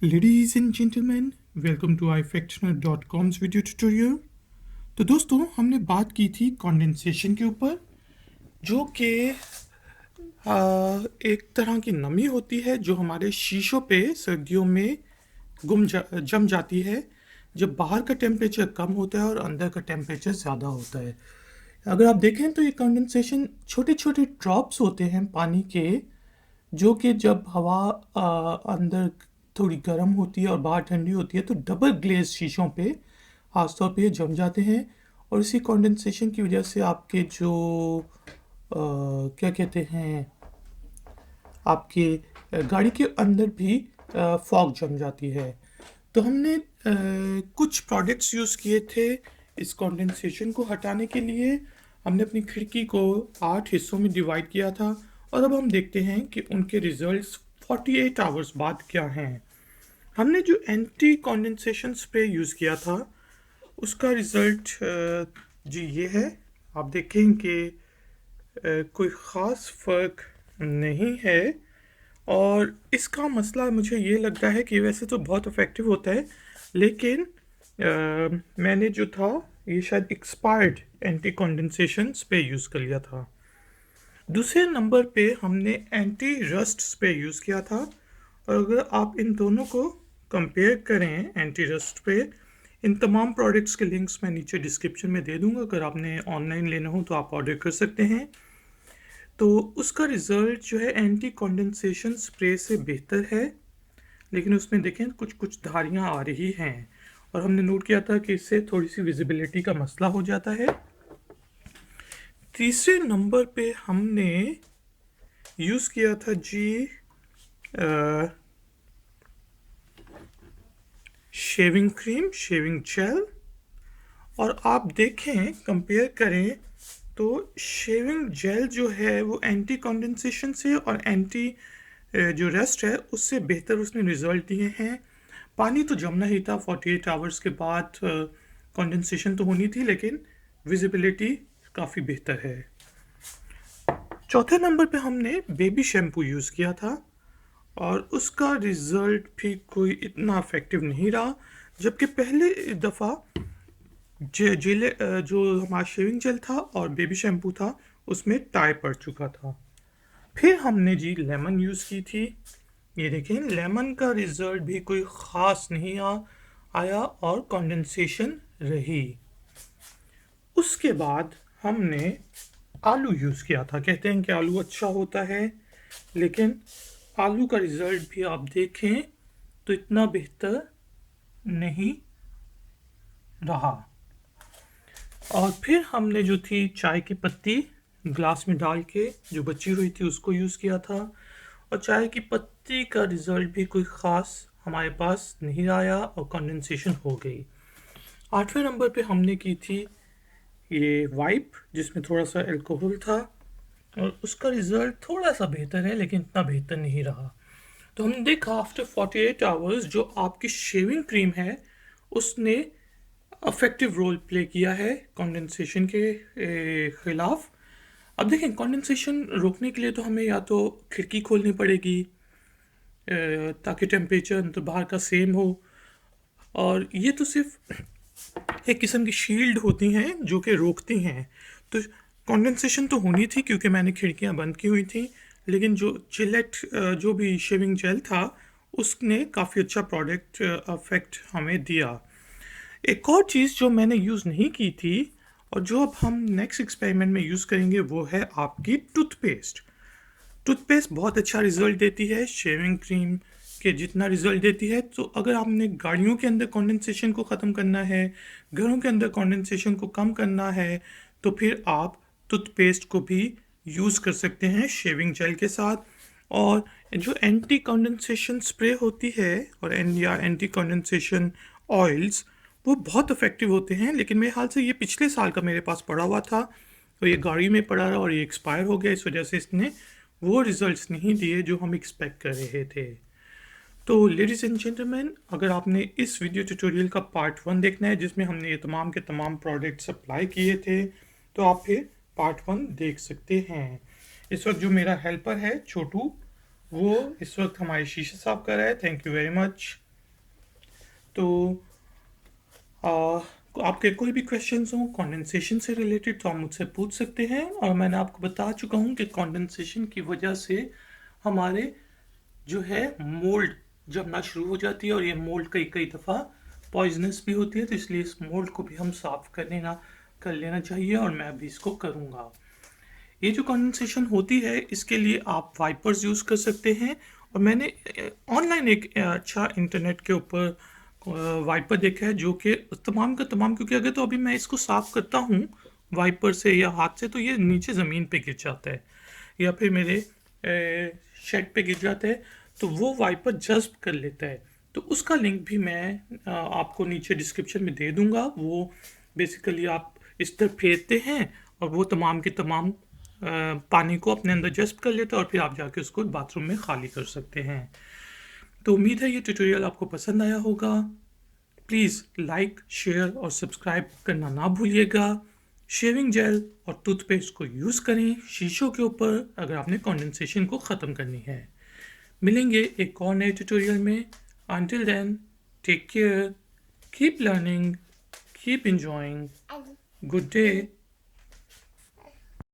Ladies and gentlemen, welcome to ifactioner.com's video tutorial. तो दोस्तों, हमने बात की थी कंडेंसेशन के ऊपर, जो कि एक तरह की नमी होती है जो हमारे शीशों पे सर्दियों में जम जाती है जब बाहर का टेम्परेचर कम होता है और अंदर का टेम्परेचर ज़्यादा होता है। अगर आप देखें तो ये कंडेंसेशन छोटे छोटे ड्रॉप्स होते हैं पानी के, जो कि जब हवा अंदर थोड़ी गर्म होती है और बाहर ठंडी होती है तो डबल ग्लेज शीशों पे खासतौर पे ये जम जाते हैं। और इसी कंडेंसेशन की वजह से आपके जो क्या कहते हैं, आपके गाड़ी के अंदर भी फॉग जम जाती है। तो हमने कुछ प्रोडक्ट्स यूज़ किए थे इस कंडेंसेशन को हटाने के लिए। हमने अपनी खिड़की को 8 हिस्सों में डिवाइड किया था और अब हम देखते हैं कि उनके रिजल्ट्स 48 आवर्स बाद क्या हैं। हमने जो एंटी कंडेंसेशन स्प्रे यूज़ किया था उसका रिज़ल्ट जी ये है। आप देखें कि कोई ख़ास फ़र्क नहीं है और इसका मसला मुझे ये लगता है कि वैसे तो बहुत इफ़ेक्टिव होता है, लेकिन मैंने जो था ये शायद expired anti condensation spray use कर लिया था। दूसरे नंबर पे हमने एंटी रस्ट स्प्रे यूज़ किया था और अगर आप इन दोनों को कंपेयर करें, एंटी रस्ट स्प्रे, इन तमाम प्रोडक्ट्स के लिंक्स मैं नीचे डिस्क्रिप्शन में दे दूंगा। अगर आपने ऑनलाइन लेना हो तो आप ऑर्डर कर सकते हैं। तो उसका रिज़ल्ट जो है एंटी कंडेंसेशन स्प्रे से बेहतर है, लेकिन उसमें देखें कुछ कुछ धारियां आ रही हैं और हमने नोट किया था कि इससे थोड़ी सी विजिबिलिटी का मसला हो जाता है। तीसरे नंबर पे हमने यूज़ किया था जी शेविंग क्रीम, शेविंग जेल। और आप देखें, कंपेयर करें तो शेविंग जेल जो है वो एंटी कंडेंसेशन से और एंटी जो रेस्ट है उससे बेहतर उसने रिजल्ट दिए हैं। पानी तो जमना ही था 48 आवर्स के बाद, कंडेंसेशन तो होनी थी, लेकिन विजिबिलिटी काफ़ी बेहतर है। चौथे नंबर पे हमने बेबी शैम्पू यूज़ किया था और उसका रिज़ल्ट भी कोई इतना इफ़ेक्टिव नहीं रहा, जबकि पहले दफ़ा जो हमारा शेविंग जेल था और बेबी शैम्पू था उसमें टाई पड़ चुका था। फिर हमने जी लेमन यूज़ की थी। ये देखें, लेमन का रिज़ल्ट भी कोई ख़ास नहीं आया और कंडेंसेशन रही। उसके बाद हमने आलू यूज़ किया था। कहते हैं कि आलू अच्छा होता है, लेकिन आलू का रिज़ल्ट भी आप देखें तो इतना बेहतर नहीं रहा। और फिर हमने जो थी चाय की पत्ती ग्लास में डाल के जो बची हुई थी उसको यूज़ किया था और चाय की पत्ती का रिज़ल्ट भी कोई ख़ास हमारे पास नहीं आया और कंडेंसेशन हो गई। आठवें नंबर पे हमने की थी ये वाइप, जिसमें थोड़ा सा अल्कोहल था और उसका रिज़ल्ट थोड़ा सा बेहतर है, लेकिन इतना बेहतर नहीं रहा। तो हमने देखा आफ्टर 48 आवर्स जो आपकी शेविंग क्रीम है उसने अफेक्टिव रोल प्ले किया है कंडेंसेशन के ख़िलाफ़। अब देखें, कंडेंसेशन रोकने के लिए तो हमें या तो खिड़की खोलनी पड़ेगी ताकि टेम्परेचर अंदर बाहर का सेम हो, और ये तो सिर्फ एक किस्म की शील्ड होती हैं जो कि रोकती हैं। तो कंडेंसेशन तो होनी थी क्योंकि मैंने खिड़कियां बंद की हुई थी, लेकिन जो जिलेट जो भी शेविंग जेल था उसने काफ़ी अच्छा प्रोडक्ट अफेक्ट हमें दिया। एक और चीज़ जो मैंने यूज़ नहीं की थी और जो अब हम नेक्स्ट एक्सपेरिमेंट में यूज़ करेंगे वो है आपकी टूथपेस्ट। टूथपेस्ट बहुत अच्छा रिज़ल्ट देती है, शेविंग क्रीम के जितना रिज़ल्ट देती है। तो अगर आपने गाड़ियों के अंदर कंडेंसेशन को ख़त्म करना है, घरों के अंदर कंडेंसेशन को कम करना है, तो फिर आप टूथपेस्ट को भी यूज़ कर सकते हैं शेविंग जेल के साथ। और जो एंटी कंडेंसेशन स्प्रे होती है और एंटी कंडेंसेशन ऑयल्स, वो बहुत इफ़ेक्टिव होते हैं, लेकिन मेरे ख्याल से ये पिछले साल का मेरे पास पड़ा हुआ था तो ये गाड़ी में पड़ा रहा और ये एक्सपायर हो गया, इस वजह से इसने वो रिजल्ट्स नहीं दिए जो हम एक्सपेक्ट कर रहे थे। तो लेडीज़ एंड जेंटलमैन, अगर आपने इस वीडियो ट्यूटोरियल का पार्ट 1 देखना है जिसमें हमने ये तमाम के तमाम प्रोडक्ट्स अप्लाई किए थे, तो आप फिर पार्ट 1 देख सकते हैं। इस वक्त जो मेरा हेल्पर है छोटू, वो इस वक्त हमारे शीशे साफ कर रहा है। Thank you very much. तो आ, आपके कोई भी क्वेश्चंस हो कंडेंसेशन से रिलेटेड तो आप मुझसे पूछ सकते हैं। और मैंने आपको बता चुका हूँ कि कंडेंसेशन की वजह से हमारे जो है मोल्ड जमना शुरू हो जाती है, और ये मोल्ड कई कई दफ़ा पॉइजनस भी होती है, तो इसलिए इस मोल्ड को भी हम साफ कर लेना चाहिए, और मैं अभी इसको करूँगा। ये जो कंडेंसेशन होती है इसके लिए आप वाइपर्स यूज़ कर सकते हैं। और मैंने ऑनलाइन एक अच्छा इंटरनेट के ऊपर वाइपर देखा है जो कि तमाम का तमाम, क्योंकि अगर तो अभी मैं इसको साफ़ करता हूँ वाइपर से या हाथ से तो ये नीचे ज़मीन पे गिर जाता है या फिर मेरे शेड पे गिर जाता है, तो वो वाइपर जज्ब कर लेता है। तो उसका लिंक भी मैं आपको नीचे डिस्क्रिप्शन में दे दूंगा। वो बेसिकली आप इस तरह फेरते हैं और वो तमाम के तमाम पानी को अपने अंदर जज्ब कर लेता है, और फिर आप जाके उसको बाथरूम में खाली कर सकते हैं। तो उम्मीद है ये ट्यूटोरियल आपको पसंद आया होगा। प्लीज़ लाइक, शेयर और सब्सक्राइब करना ना भूलिएगा। शेविंग जेल और टूथपेस्ट को यूज़ करें शीशों के ऊपर अगर आपने कंडेंसेशन को ख़त्म करनी है। मिलेंगे एक और नए ट्यूटोरियल में। Until then, take care, keep learning, keep enjoying. Good day.